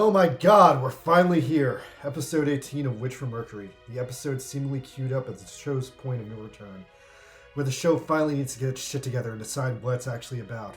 Oh my god, we're finally here. Episode 18 of Witch from Mercury. The episode seemingly queued up as the show's point of no return, where the show finally needs to get its shit together and decide what it's actually about.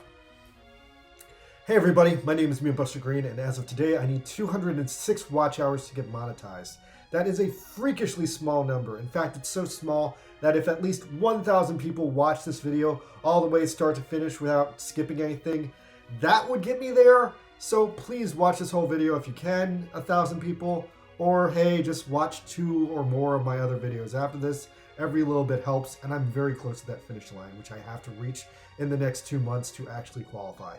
Hey everybody, my name is Buster Green, and as of today, I need 206 watch hours to get monetized. That is a freakishly small number. In fact, it's so small that if at least 1,000 people watch this video all the way start to finish without skipping anything, that would get me there. So please watch this whole video if you can, 1,000 people, or hey, just watch 2 or more of my other videos after this. Every little bit helps, and I'm very close to that finish line, which I have to reach in the next 2 months to actually qualify.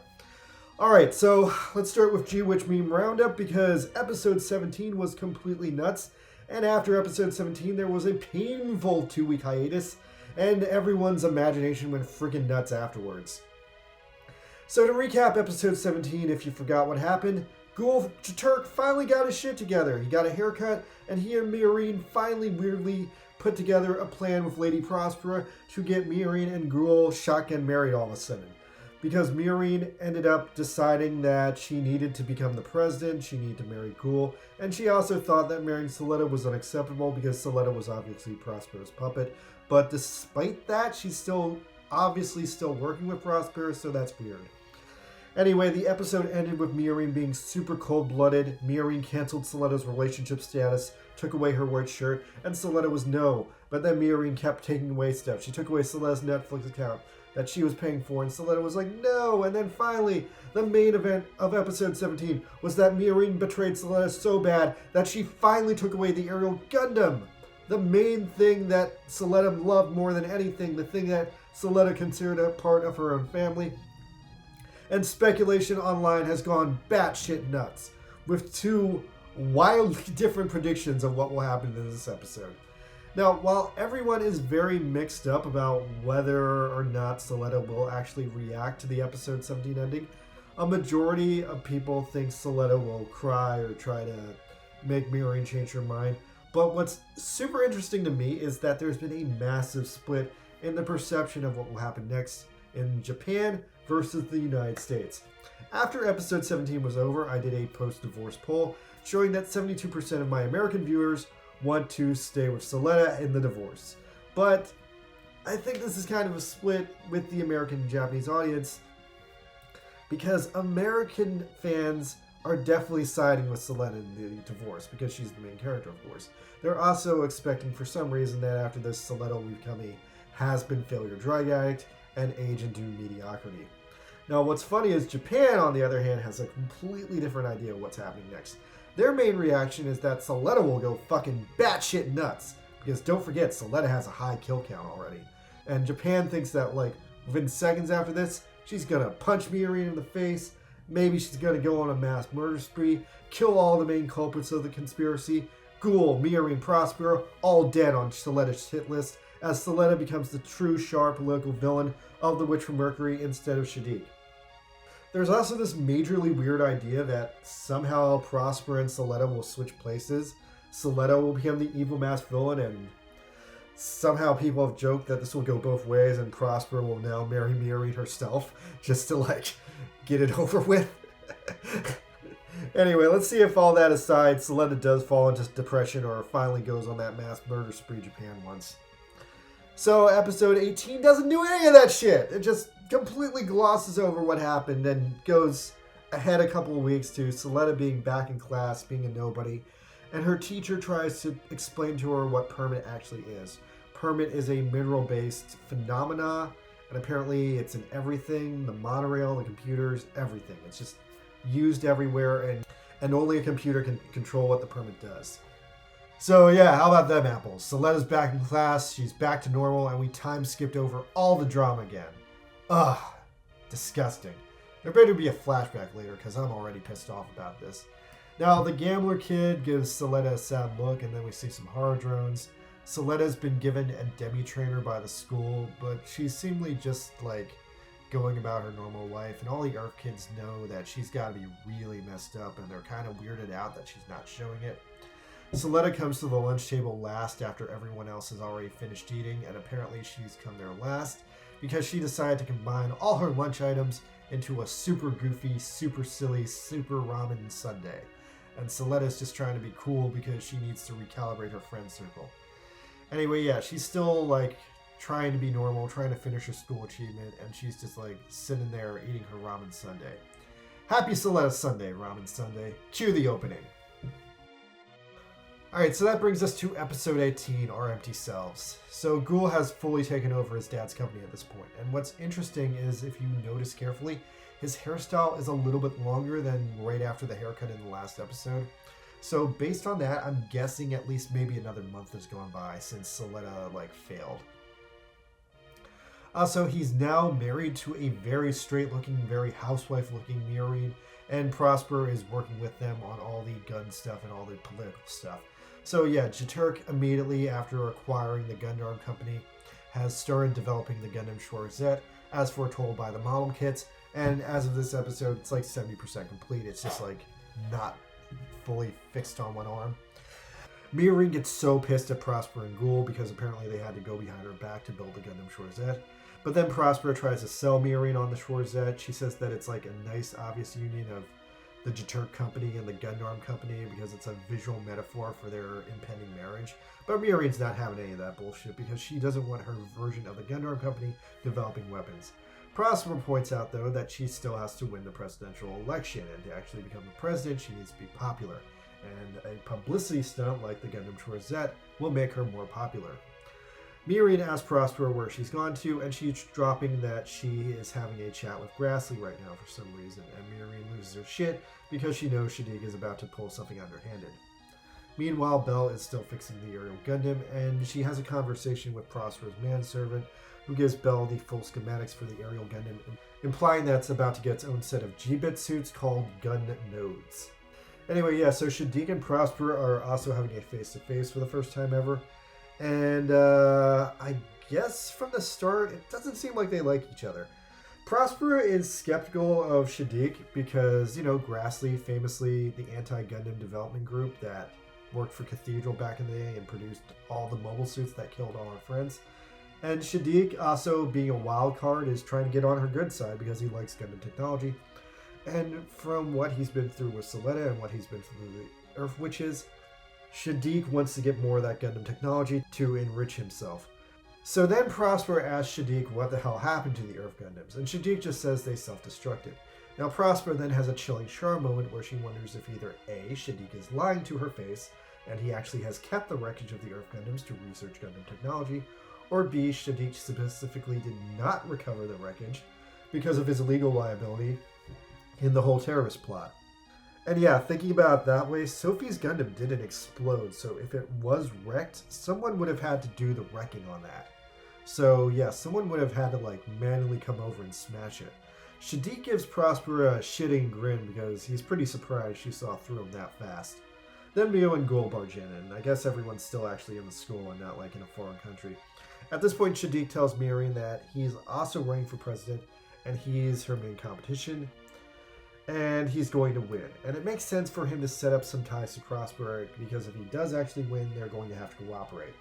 Alright, so let's start with G-Witch Meme Roundup, because episode 17 was completely nuts, and after episode 17 there was a painful 2-week hiatus, and everyone's imagination went freaking nuts afterwards. So to recap episode 17, if you forgot what happened, Ghoul Turk finally got his shit together. He got a haircut, and he and Miorine finally weirdly put together a plan with Lady Prospera to get Miorine and Ghoul shotgun married all of a sudden. Because Miorine ended up deciding that she needed to become the president, she needed to marry Ghoul, and she also thought that marrying Suletta was unacceptable because Suletta was obviously Prospera's puppet. But despite that, she's obviously still working with Prospera, so that's weird. Anyway, the episode ended with Miorine being super cold-blooded. Miorine canceled Suletta's relationship status, took away her white shirt, and Suletta was no. But then Miorine kept taking away stuff. She took away Suletta's Netflix account that she was paying for, and Suletta was like, no! And then finally, the main event of episode 17 was that Miorine betrayed Suletta so bad that she finally took away the aerial Gundam! The main thing that Suletta loved more than anything, the thing that Suletta considered a part of her own family. And speculation online has gone batshit nuts, with 2 wildly different predictions of what will happen in this episode. Now, while everyone is very mixed up about whether or not Suletta will actually react to the episode 17 ending, a majority of people think Suletta will cry or try to make Miorine change her mind. But what's super interesting to me is that there's been a massive split in the perception of what will happen next in Japan versus the United States. After episode 17 was over, I did a post-divorce poll showing that 72% of my American viewers want to stay with Suletta in the divorce. But I think this is kind of a split with the American and Japanese audience, because American fans are definitely siding with Suletta in the divorce because she's the main character, of course. They're also expecting for some reason that after this, Suletta will become a has-been failure drug addict and age into mediocrity. Now, what's funny is Japan, on the other hand, has a completely different idea of what's happening next. Their main reaction is that Suletta will go fucking batshit nuts, because don't forget, Suletta has a high kill count already. And Japan thinks that, like, within seconds after this, she's gonna punch Miorine in the face, maybe she's gonna go on a mass murder spree, kill all the main culprits of the conspiracy, Ghoul, Miorine, Prospera, all dead on Suletta's hit list, as Suletta becomes the true sharp local villain of the Witch from Mercury instead of Shadiq. There's also this majorly weird idea that somehow Prospera and Suletta will switch places. Suletta will become the evil masked villain, and somehow people have joked that this will go both ways, and Prospera will now marry Miorine herself, just to, like, get it over with. Anyway, let's see if all that aside, Suletta does fall into depression or finally goes on that mass murder spree Japan wants. So episode 18 doesn't do any of that shit. It just completely glosses over what happened and goes ahead a couple of weeks to Suletta being back in class, being a nobody, and her teacher tries to explain to her what permit actually is. Permit is a mineral-based phenomena, and apparently it's in everything, the monorail, the computers, everything. It's just used everywhere, and only a computer can control what the permit does. So yeah, how about them apples? Suletta's back in class, she's back to normal, and we time skipped over all the drama again. Ugh, disgusting. There better be a flashback later, because I'm already pissed off about this. Now, the gambler kid gives Suletta a sad look, and then we see some horror drones. Suletta's been given a demi-trainer by the school, but she's seemingly just, like, going about her normal life, and all the Earth kids know that she's got to be really messed up, and they're kind of weirded out that she's not showing it. Suletta comes to the lunch table last after everyone else has already finished eating, and apparently she's come there last because she decided to combine all her lunch items into a super goofy, super silly, super ramen sundae. and Soletta's just trying to be cool because she needs to recalibrate her friend circle. Anyway, yeah, she's still like trying to be normal, trying to finish her school achievement, and she's just like sitting there eating her ramen sundae. Happy Soletta Sunday, ramen sundae. Cue the opening. Alright, so that brings us to episode 18, Our Empty Selves. So Ghoul has fully taken over his dad's company at this point, and what's interesting is if you notice carefully, his hairstyle is a little bit longer than right after the haircut in the last episode. So based on that, I'm guessing at least maybe another month has gone by since Soletta failed. Also, he's now married to a very straight-looking, very housewife-looking Mercury, and Prosper is working with them on all the gun stuff and all the political stuff. So yeah, Jaturk immediately after acquiring the Gundam company has started developing the Gundam Schwarzette as foretold by the model kits, and as of this episode, it's like 70% complete. It's just like not fully fixed on one arm. Mercury gets so pissed at Prosper and Ghoul because apparently they had to go behind her back to build the Gundam Schwarzette. But then Prosper tries to sell Mercury on the Schwarzette. She says that it's like a nice, obvious union of the Jaturk company and the Gundam company because it's a visual metaphor for their impending marriage. But Mercury's not having any of that bullshit because she doesn't want her version of the Gundam company developing weapons. Prosper points out, though, that she still has to win the presidential election, and to actually become the president, she needs to be popular. And a publicity stunt like the Gundam Schwarzette will make her more popular. Mercury asks Prosper where she's gone to, and she's dropping that she is having a chat with Grassley right now for some reason, and Mercury loses her shit because she knows Shadiq is about to pull something underhanded. Meanwhile, Belle is still fixing the aerial Gundam, and she has a conversation with Prosper's manservant, who gives Belle the full schematics for the aerial Gundam, implying that it's about to get its own set of G-bit suits called Gun Nodes. Anyway, yeah, so Shadiq and Prosper are also having a face-to-face for the first time ever. And I guess from the start, it doesn't seem like they like each other. Prosper is skeptical of Shadiq because, Grassley, famously the anti-Gundam development group that worked for Cathedral back in the day and produced all the mobile suits that killed all our friends. And Shadiq, also being a wild card, is trying to get on her good side because he likes Gundam technology. And from what he's been through with Soletta and what he's been through with the Earth Witches, Shadiq wants to get more of that Gundam technology to enrich himself. So then Prosper asks Shadiq what the hell happened to the Earth Gundams, and Shadiq just says they self-destructed. Now Prosper then has a chilling charm moment where she wonders if either A, Shadiq is lying to her face, and he actually has kept the wreckage of the Earth Gundams to research Gundam technology, or B, Shadiq specifically did not recover the wreckage because of his legal liability in the whole terrorist plot. And yeah, thinking about it that way, Sophie's Gundam didn't explode, so if it was wrecked, someone would have had to do the wrecking on that. So yeah, someone would have had to manually come over and smash it. Shadiq gives Prosper a shitting grin because he's pretty surprised she saw through him that fast. Then Mio and Ghoul barge in, and I guess everyone's still actually in the school and not in a foreign country. At this point, Shadiq tells Mercury that he's also running for president, and he's her main competition, and he's going to win. And it makes sense for him to set up some ties to Prosper, because if he does actually win, they're going to have to cooperate.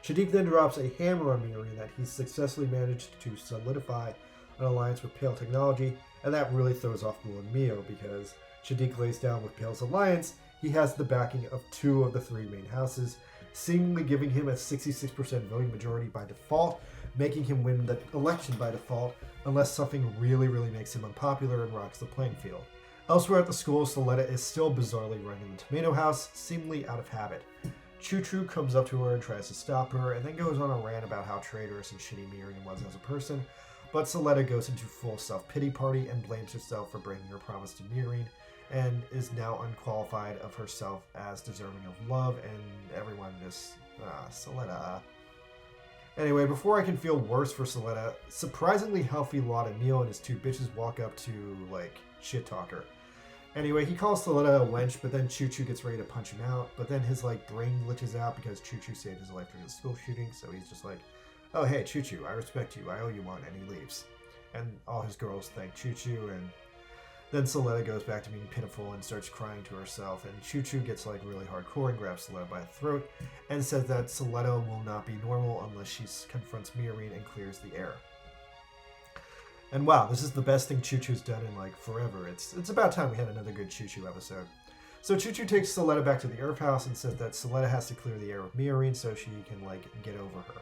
Shadiq then drops a hammer on Mercury that he's successfully managed to solidify an alliance with Pale Technology, and that really throws off Ghoul and Mio, because Shadiq lays down with Pale's alliance, he has the backing of 2 of the 3 main houses, seemingly giving him a 66% voting majority by default, making him win the election by default, unless something really makes him unpopular and rocks the playing field. Elsewhere at the school, Soletta is still bizarrely running the tomato house, seemingly out of habit. Choo-Choo comes up to her and tries to stop her, and then goes on a rant about how traitorous and shitty Mercury was as a person, but Soletta goes into full self-pity party and blames herself for breaking her promise to Mercury, and is now unqualified of herself as deserving of love, and everyone just, Soletta. Anyway, before I can feel worse for Soletta, surprisingly healthy Lotta Neal and his 2 bitches walk up to, shit talk her. Anyway, he calls Soletta a wench, but then Choo-Choo gets ready to punch him out, but then his, brain glitches out because Choo-Choo saved his life during the school shooting, so he's just like, oh hey, Choo-Choo, I respect you, I owe you one, and he leaves. And all his girls thank Choo-Choo, and then Soletta goes back to being pitiful and starts crying to herself, and Choo-Choo gets really hardcore and grabs Soletta by the throat and says that Soletta will not be normal unless she confronts Mercury and clears the air. And wow, this is the best thing Choo-Choo's done in forever. It's about time we had another good Choo-Choo episode. So Choo-Choo takes Soletta back to the Earth house and says that Soletta has to clear the air with Miorine so she can, get over her.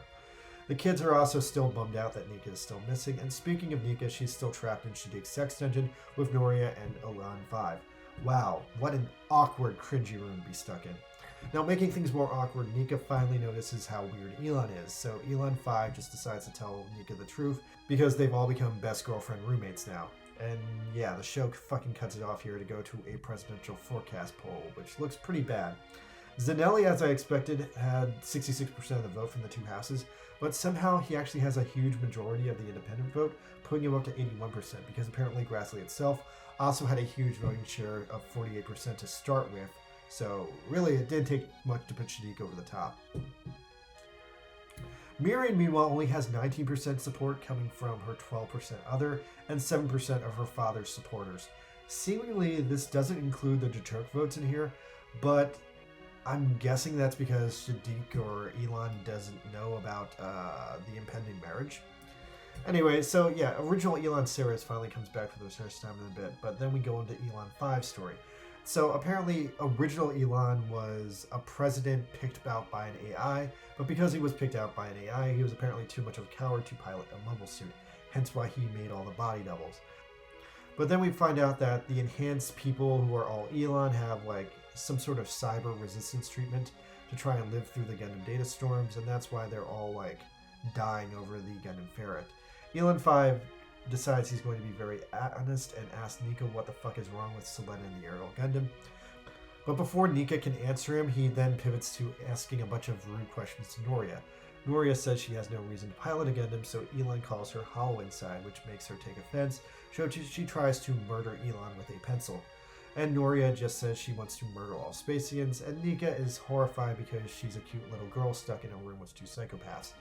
The kids are also still bummed out that Nika is still missing, and speaking of Nika, she's still trapped in Shadik's sex dungeon with Noria and Elan 5. Wow, what an awkward, cringy room to be stuck in. Now, making things more awkward, Nika finally notices how weird Elan is, so Elan 5 just decides to tell Nika the truth because they've all become best girlfriend roommates now. And yeah, the show fucking cuts it off here to go to a presidential forecast poll, which looks pretty bad. Zanelli, as I expected, had 66% of the vote from the two houses, but somehow he actually has a huge majority of the independent vote, putting him up to 81%, because apparently Grassley itself also had a huge voting share of 48% to start with, so really it didn't take much to put Shadik over the top. Miorine, meanwhile, only has 19% support coming from her 12% other and 7% of her father's supporters. Seemingly, this doesn't include the Deturk votes in here, but I'm guessing that's because Shadik or Elan doesn't know about the impending marriage. Anyway, so yeah, original Elan Ceres finally comes back for the first time in a bit, but then we go into Elan 5's story. So apparently, original Elan was a president picked out by an AI, but because he was picked out by an AI, he was apparently too much of a coward to pilot a mobile suit, hence why he made all the body doubles. But then we find out that the enhanced people who are all Elan have some sort of cyber resistance treatment to try and live through the Gundam data storms, and that's why they're all dying over the Gundam ferret. Elan 5 decides he's going to be very honest and asks Nika what the fuck is wrong with Soletta and the aerial Gundam. But before Nika can answer him, he then pivots to asking a bunch of rude questions to Noria. Noria says she has no reason to pilot a Gundam, so Elan calls her hollow inside, which makes her take offense, so she tries to murder Elan with a pencil. And Noria just says she wants to murder all Spacians, and Nika is horrified because she's a cute little girl stuck in a room with two psychopaths.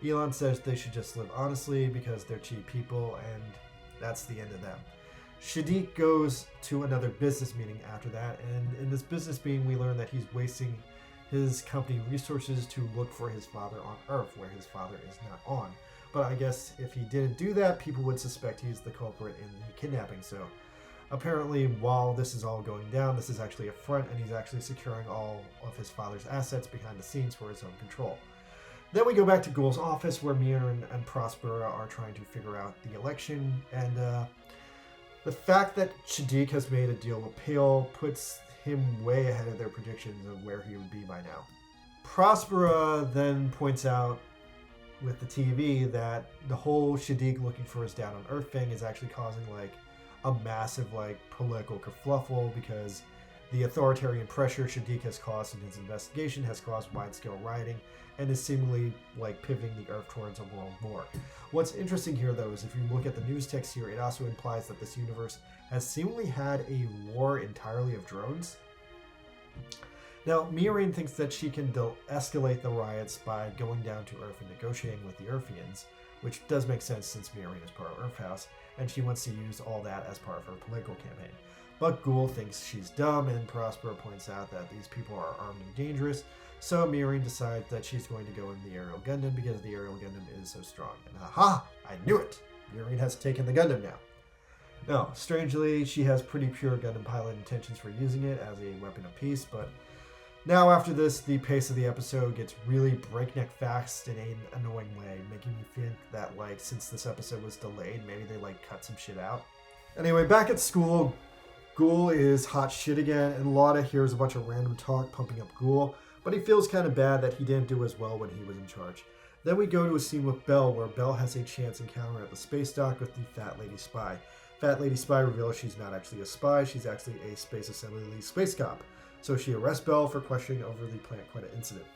Elan says they should just live honestly because they're cheap people, and that's the end of them. Shadik goes to another business meeting after that, and in this business meeting we learn that he's wasting his company resources to look for his father on Earth, where his father is not on. But I guess if he didn't do that, people would suspect he's the culprit in the kidnapping, so apparently while this is all going down, this is actually a front, and he's actually securing all of his father's assets behind the scenes for his own control. Then we go back to Ghoul's office where Miorine and Prospera are trying to figure out the election, and the fact that Shadik has made a deal with Pale puts him way ahead of their predictions of where he would be by now. Prospera then points out with the TV that the whole Shadik looking for his dad on Earth thing is actually causing a massive political kerfluffle because the authoritarian pressure Shadik has caused in his investigation has caused wide-scale rioting and is seemingly pivoting the Earth towards a world war. What's interesting here, though, is if you look at the news text here, it also implies that this universe has seemingly had a war entirely of drones. Now, Miorine thinks that she can escalate the riots by going down to Earth and negotiating with the Earthians, which does make sense since Miorine is part of Earth House, and she wants to use all that as part of her political campaign. But Ghoul thinks she's dumb, and Prospera points out that these people are armed and dangerous, so Miorine decides that she's going to go in the aerial Gundam because the aerial Gundam is so strong. And aha! I knew it! Miorine has taken the Gundam now. No, strangely, she has pretty pure Gundam pilot intentions for using it as a weapon of peace, but now after this, the pace of the episode gets really breakneck fast in an annoying way, making me think that, since this episode was delayed, maybe they, cut some shit out. Anyway, back at school, Ghoul is hot shit again, and Lotta hears a bunch of random talk pumping up Ghoul, but he feels kind of bad that he didn't do as well when he was in charge. Then we go to a scene with Belle, where Belle has a chance encounter at the space dock with the Fat Lady Spy. Fat Lady Spy reveals she's not actually a spy, she's actually a Space Assembly space cop. So she arrests Belle for questioning over the Plant Credit incident.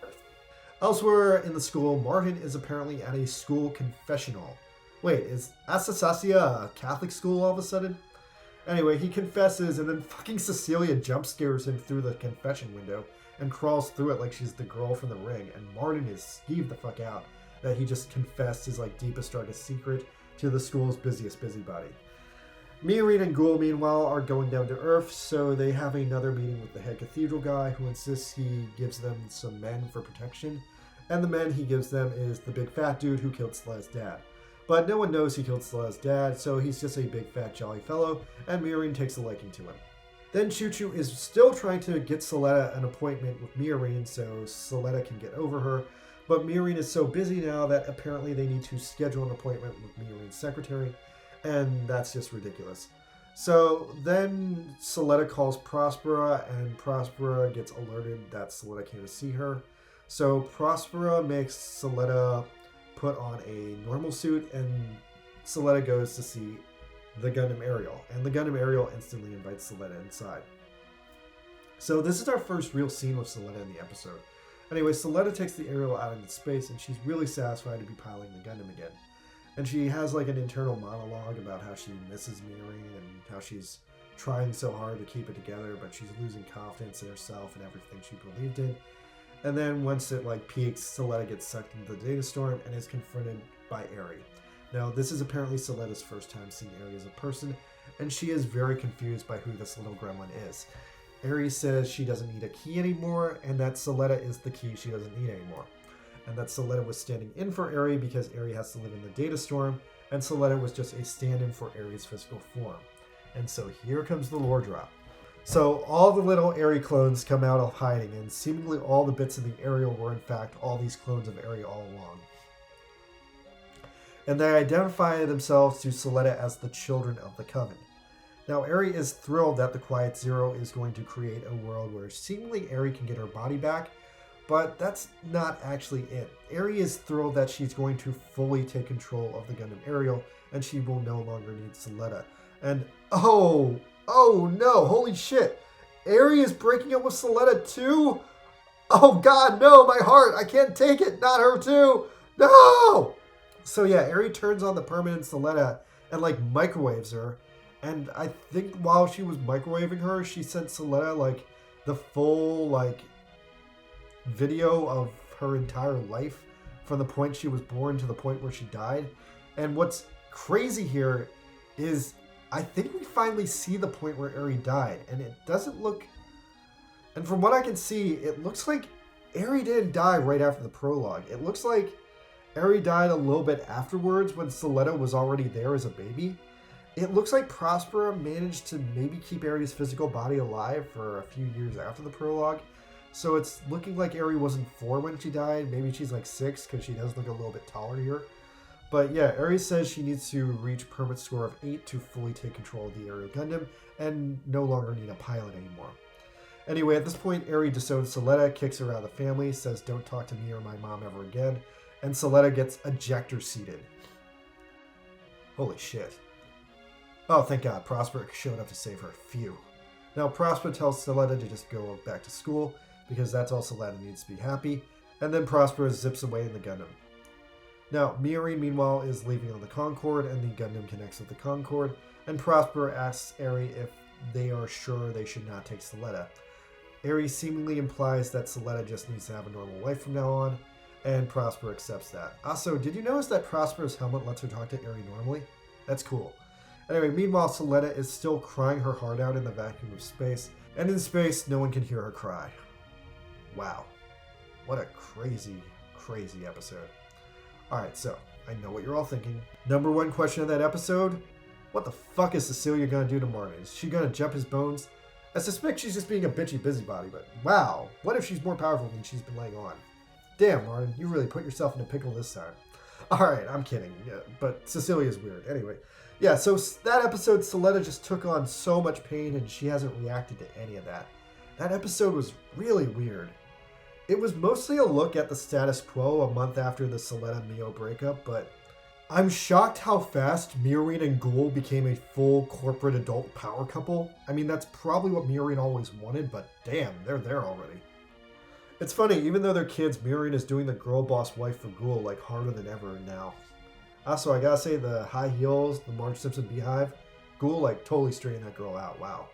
Elsewhere in the school, Martin is apparently at a school confessional. Wait, is Asasasia a Catholic school all of a sudden? Anyway, he confesses, and then fucking Cecilia jump scares him through the confession window and crawls through it like she's the girl from The Ring, and Martin is skeeved the fuck out that he just confessed his deepest, darkest secret to the school's busiest busybody. Miorine and Ghoul, meanwhile, are going down to Earth, so they have another meeting with the head cathedral guy who insists he gives them some men for protection, and the men he gives them is the big fat dude who killed Seletta's dad. But no one knows he killed Seletta's dad, so he's just a big fat jolly fellow, and Miorine takes a liking to him. Then Choo-Choo is still trying to get Soletta an appointment with Miorine so Soletta can get over her. But Miorine is so busy now that apparently they need to schedule an appointment with Miorine's secretary. And that's just ridiculous. So then Soletta calls Prospera, and Prospera gets alerted that Soletta can't see her. So Prospera makes Soletta put on a normal suit, and Soletta goes to see the Gundam Ariel. And the Gundam Ariel instantly invites Soletta inside. So this is our first real scene with Soletta in the episode. Anyway, Soletta takes the Ariel out into space, and she's really satisfied to be piloting the Gundam again. And she has like an internal monologue about how she misses Miorine and how she's trying so hard to keep it together, but she's losing confidence in herself and everything she believed in. And then once it like peaks, Soletta gets sucked into the data storm and is confronted by Eri. Now, this is apparently Soletta's first time seeing Eri as a person, and she is very confused by who this little gremlin is. Eri says she doesn't need a key anymore, and that Soletta is the key she doesn't need anymore. And that Soletta was standing in for Eri because Eri has to live in the data storm, and Soletta was just a stand-in for Eri's physical form. And so here comes the lore drop. So all the little Eri clones come out of hiding, and seemingly all the bits of the Ariel were in fact all these clones of Eri all along. And they identify themselves to Soletta as the children of the Coven. Now Eri is thrilled that the Quiet Zero is going to create a world where seemingly Eri can get her body back, but that's not actually it. Eri is thrilled that she's going to fully take control of the Gundam Ariel, and she will no longer need Soletta. And oh no, holy shit. Eri is breaking up with Soletta too? Oh god, no, my heart, I can't take it, not her too, no! So yeah, Eri turns on the permanent Soletta and like microwaves her. And I think while she was microwaving her, she sent Soletta like the full like video of her entire life from the point she was born to the point where she died. And what's crazy here is I think we finally see the point where Eri died, and it doesn't look, and from what I can see, it looks like Eri didn't die right after the prologue. It looks like Eri died a little bit afterwards when Soletta was already there as a baby. It looks like Prospera managed to maybe keep Eri's physical body alive for a few years after the prologue. So it's looking like Eri wasn't 4 when she died. Maybe she's like 6 because she does look a little bit taller here. But yeah, Eri says she needs to reach permit score of 8 to fully take control of the Ariel Gundam and no longer need a pilot anymore. Anyway, at this point, Eri disowns Soletta, kicks her out of the family, says don't talk to me or my mom ever again, and Soletta gets ejector seated. Holy shit. Oh, thank God, Prosper showed up to save her. Phew. Now, Prosper tells Soletta to just go back to school, because that's all Soletta needs to be happy, and then Prosper zips away in the Gundam. Now, Miorine, meanwhile, is leaving on the Concorde, and the Gundam connects with the Concorde, and Prosper asks Eri if they are sure they should not take Soletta. Eri seemingly implies that Soletta just needs to have a normal life from now on, and Prosper accepts that. Also, did you notice that Prosper's helmet lets her talk to Eri normally? That's cool. Anyway, meanwhile, Soletta is still crying her heart out in the vacuum of space, and in space, no one can hear her cry. Wow. What a crazy, crazy episode. Alright, so, I know what you're all thinking. Number one question of that episode, what the fuck is Cecilia gonna do to Martin? Is she gonna jump his bones? I suspect she's just being a bitchy busybody, but wow, what if she's more powerful than she's been laying on? Damn, Martin, you really put yourself in a pickle this time. Alright, I'm kidding, yeah, but Cecilia's weird. Anyway, yeah, so that episode, Soletta just took on so much pain and she hasn't reacted to any of that. That episode was really weird. It was mostly a look at the status quo a month after the Soletta-Mio breakup, but I'm shocked how fast Miorine and Ghoul became a full corporate adult power couple. I mean, that's probably what Miorine always wanted, but damn, they're there already. It's funny, even though they're kids, Miorine is doing the girl boss wife for Ghoul like harder than ever now. Also, I gotta say, the high heels, the Marge Simpson beehive, Ghoul like totally straightened that girl out, wow.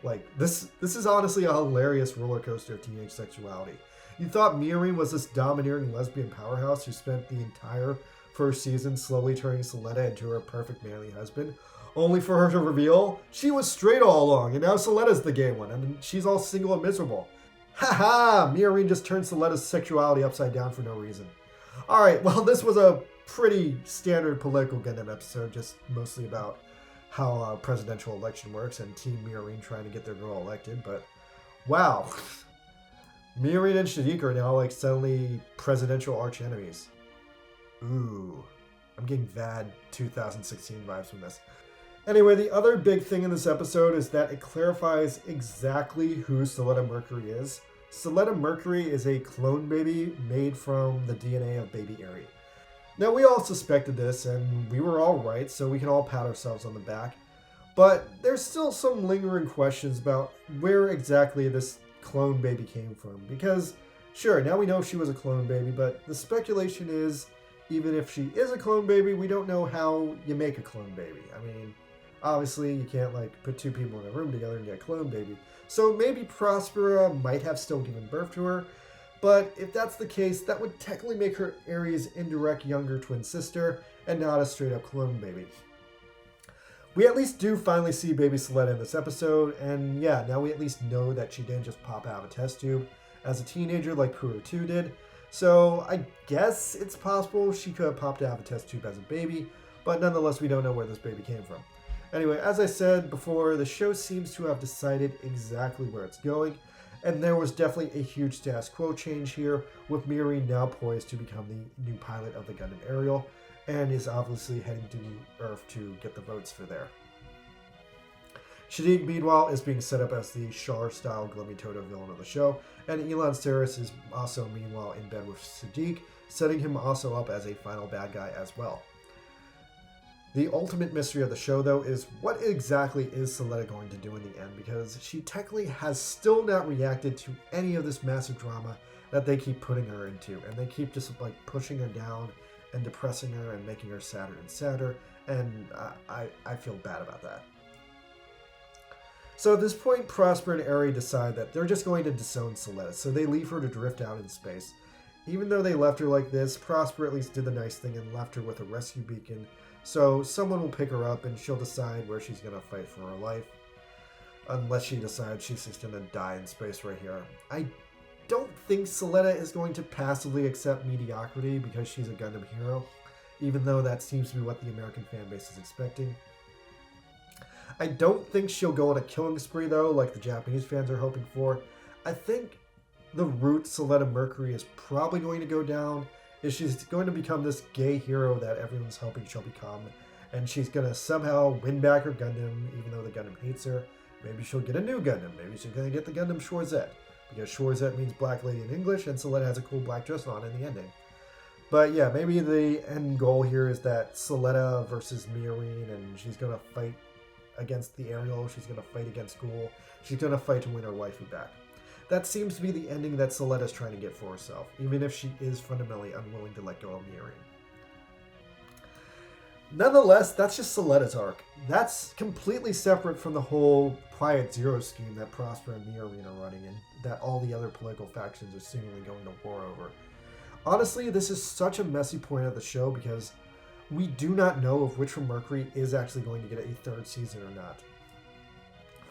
Like, this is honestly a hilarious roller coaster of teenage sexuality. You thought Miorine was this domineering lesbian powerhouse who spent the entire first season slowly turning Soletta into her perfect manly husband, only for her to reveal she was straight all along, and now Soletta's the gay one, and she's all single and miserable. Haha! Miorine just turned Soletta's sexuality upside down for no reason. Alright, well, this was a pretty standard political Gundam episode, just mostly about how a presidential election works and Team Miorine trying to get their girl elected. But wow, Miorine and Shadiq are now like suddenly presidential arch enemies. Ooh, I'm getting bad 2016 vibes from this. Anyway, the other big thing in this episode is that it clarifies exactly who Soletta Mercury is. Soletta Mercury is a clone baby made from the DNA of baby Eri. Now, we all suspected this, and we were all right, so we can all pat ourselves on the back. But there's still some lingering questions about where exactly this clone baby came from. Because, sure, now we know she was a clone baby, but the speculation is, even if she is a clone baby, we don't know how you make a clone baby. I mean, obviously, you can't, like, put two people in a room together and get a clone baby. So maybe Prospera might have still given birth to her. But if that's the case, that would technically make her Eri's indirect younger twin sister and not a straight up clone baby. We at least do finally see baby Soletta in this episode, and yeah, now we at least know that she didn't just pop out of a test tube as a teenager like Puru 2 did. So I guess it's possible she could have popped out of a test tube as a baby, but nonetheless we don't know where this baby came from. Anyway, as I said before, the show seems to have decided exactly where it's going. And there was definitely a huge status quo change here, with Miorine now poised to become the new pilot of the Gundam Ariel, and is obviously heading to Earth to get the votes for there. Shadiq, meanwhile, is being set up as the Char-style Glummy Toto villain of the show, and Elan Saris is also, meanwhile, in bed with Shadiq, setting him also up as a final bad guy as well. The ultimate mystery of the show, though, is what exactly is Soletta going to do in the end, because she technically has still not reacted to any of this massive drama that they keep putting her into, and they keep just like pushing her down and depressing her and making her sadder and sadder, and I feel bad about that. So at this point, Prosper and Eri decide that they're just going to disown Soletta, so they leave her to drift out in space. Even though they left her like this, Prosper at least did the nice thing and left her with a rescue beacon, so someone will pick her up and she'll decide where she's going to fight for her life. Unless she decides she's just going to die in space right here. I don't think Soletta is going to passively accept mediocrity because she's a Gundam hero, even though that seems to be what the American fan base is expecting. I don't think she'll go on a killing spree though, like the Japanese fans are hoping for. I think the route Soletta Mercury is probably going to go down is she's going to become this gay hero that everyone's hoping she'll become, and she's going to somehow win back her Gundam, even though the Gundam hates her. Maybe she'll get a new Gundam. Maybe she's going to get the Gundam Shorzette, because Shorzette means black lady in English, and Soletta has a cool black dress on in the ending. But yeah, maybe the end goal here is that Soletta versus Miorine, and she's going to fight against the Ariel, she's going to fight against Ghoul, she's going to fight to win her waifu back. That seems to be the ending that Soletta's trying to get for herself, even if she is fundamentally unwilling to let go of Miorine. Nonetheless, that's just Soletta's arc. That's completely separate from the whole Quiet Zero scheme that Prosper and Miorine are running, and that all the other political factions are seemingly going to war over. Honestly, this is such a messy point of the show because we do not know if Witch from Mercury is actually going to get a third season or not.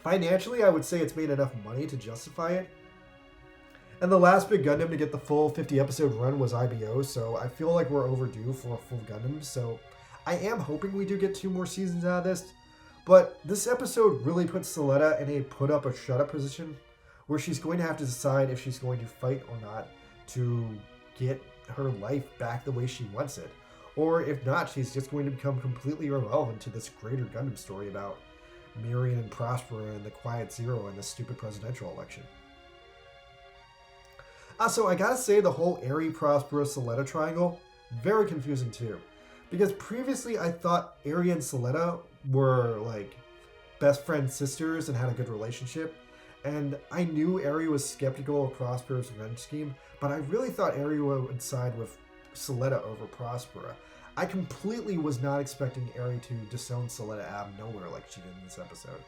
Financially, I would say it's made enough money to justify it. And the last big Gundam to get the full 50-episode run was IBO, so I feel like we're overdue for a full Gundam, so I am hoping we do get 2 more seasons out of this. But this episode really puts Soletta in a put-up or shut-up position, where she's going to have to decide if she's going to fight or not to get her life back the way she wants it. Or if not, she's just going to become completely irrelevant to this greater Gundam story about Miorine and Prospera and the Quiet Zero and the stupid presidential election. Also, I gotta say, the whole Eri, Prospera, Soletta triangle, very confusing too. Because previously I thought Eri and Soletta were like best friend sisters and had a good relationship. And I knew Eri was skeptical of Prospera's revenge scheme, but I really thought Eri would side with Soletta over Prospera. I completely was not expecting Eri to disown Soletta out of nowhere like she did in this episode.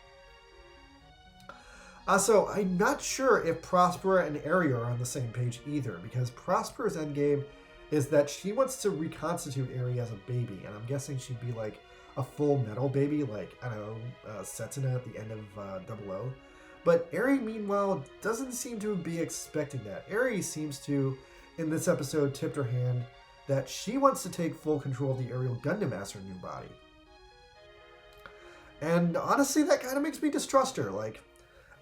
Also, I'm not sure if Prospera and Eri are on the same page either, because Prospera's endgame is that she wants to reconstitute Eri as a baby, and I'm guessing she'd be like a full metal baby, like, I don't know, Setsuna at the end of 00. But Eri, meanwhile, doesn't seem to be expecting that. Eri seems to, in this episode, tipped her hand that she wants to take full control of the Ariel Gundam as her new body. And honestly, that kind of makes me distrust her. Like,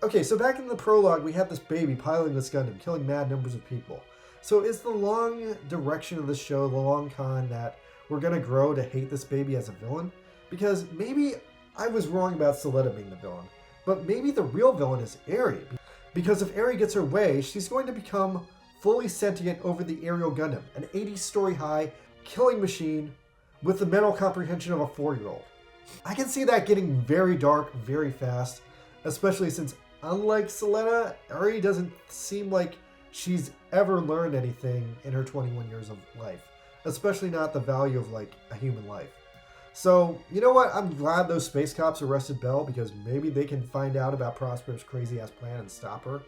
okay, so back in the prologue, we had this baby piloting this Gundam, killing mad numbers of people. So is the long direction of the show, the long con, that we're going to grow to hate this baby as a villain? Because maybe I was wrong about Soletta being the villain, but maybe the real villain is Eri. Because if Eri gets her way, she's going to become fully sentient over the aerial Gundam, an 80-story high killing machine with the mental comprehension of a 4-year-old. I can see that getting very dark very fast, especially since, unlike Soletta, Eri doesn't seem like she's ever learned anything in her 21 years of life, especially not the value of like a human life. So, you know what? I'm glad those space cops arrested Belle, because maybe they can find out about Prosper's crazy-ass plan and stop her.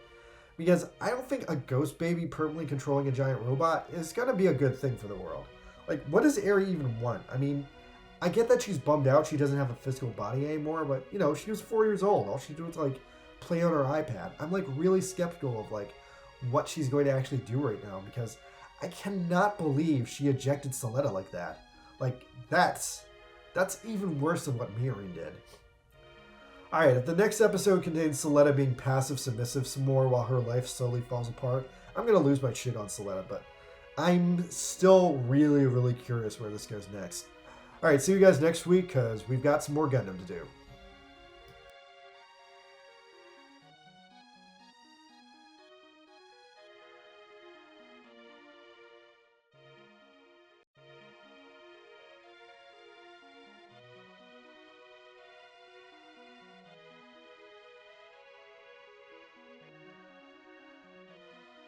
Because I don't think a ghost baby permanently controlling a giant robot is going to be a good thing for the world. Like, what does Eri even want? I mean, I get that she's bummed out she doesn't have a physical body anymore, but, you know, she was 4 years old. All she did was, like, play on her iPad. I'm, like, really skeptical of, like, what she's going to actually do right now, because I cannot believe she ejected Soletta like that. Like, that's even worse than what Mirin did. Alright, if the next episode contains Soletta being passive-submissive some more while her life slowly falls apart, I'm going to lose my shit on Soletta, but I'm still really, really curious where this goes next. Alright, see you guys next week, because we've got some more Gundam to do.